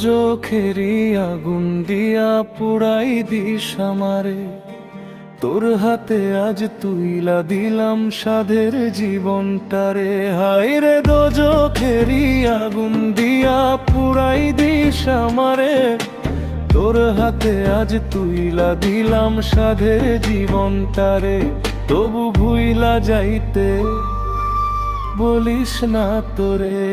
দোজখেরই আগুন দিয়া পুড়াই দিস আমারে, তোর হাতে আজ তুইলা দিলাম সাধের জীবনটারে। হায় রে দোজখেরই আগুন দিয়া পুড়াই দিস আমারে, তোর হাতে আজ তুইলা দিলাম সাধের জীবনটারে। তবু ভুইলা যাইতে বলিস না তোরে,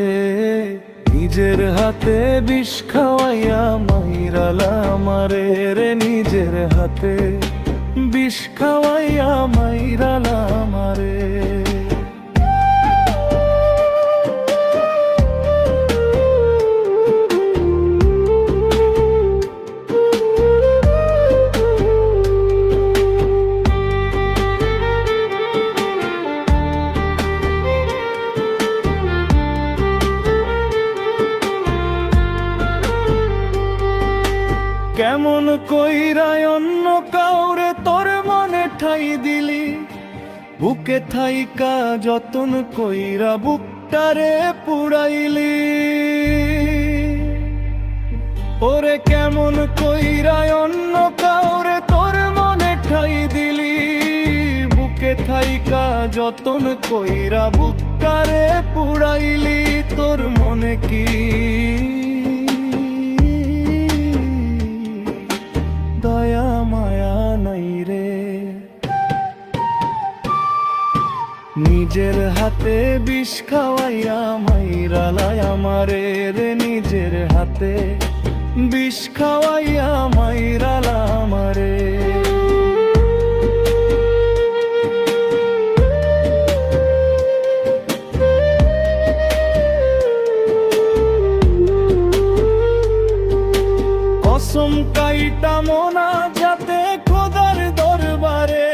নিজের হাতে বিষ খাওয়াইয়া মাইরালা আমারে রে, নিজের হাতে বিষ খাওয়াইয়া মাইরালা আমারে। কেমন কইরা অন্য কাউরে তোর মনে ঠাই দিলি, বুকে থাইকা যতন কইরা বুকটারে পুড়াইলি। ওরে কেমন কইরা অন্য কাউরে তোর মনে ঠাই দিলি, বুকে থাইকা যতন কইরা বুকটারে পুড়াইলি। তোর মনে কি দয়া মায়া নাই রে, নিজের হাতে বিষ খাওয়াইয়া মাইরালায় আমারে রে, নিজের হাতে বিষ খাওয়াইয়া মাইরালা আমারে। কসম কাইটা মোনা যাতে খোদার দরবারে,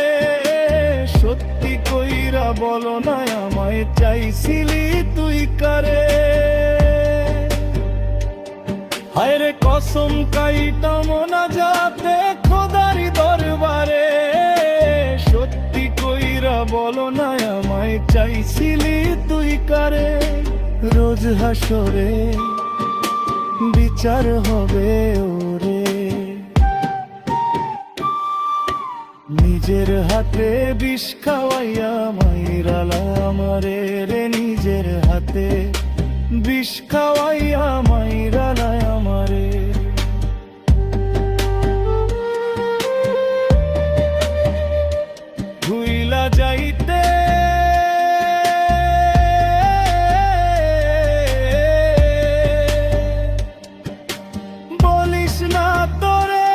সত্যি কইরা বলো না আমায় চাইছিলি তুই কারে। হায় রে কসম কাইটা মোনা যাতে খোদার দরবারে, সত্যি কইরা বলো না আমায় চাইছিলি তুই কারে। রোজ হাসরে বিচার হবে ওরে, নিজের হাতে বিষ খাওয়াইয়া মাইরালা আমারে রে, নিজের হাতে বিষ খাওয়াইয়া মাইরালা আমারে। ভুইলা যাইতে বলিস না তোরে,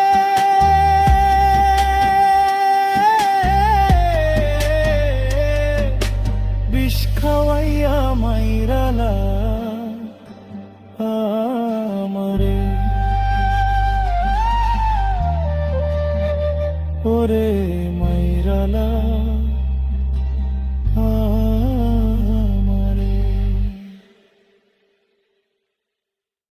বিষ খাওয়াইয়া মাইরালা আমারে। ওরে মাইরালা।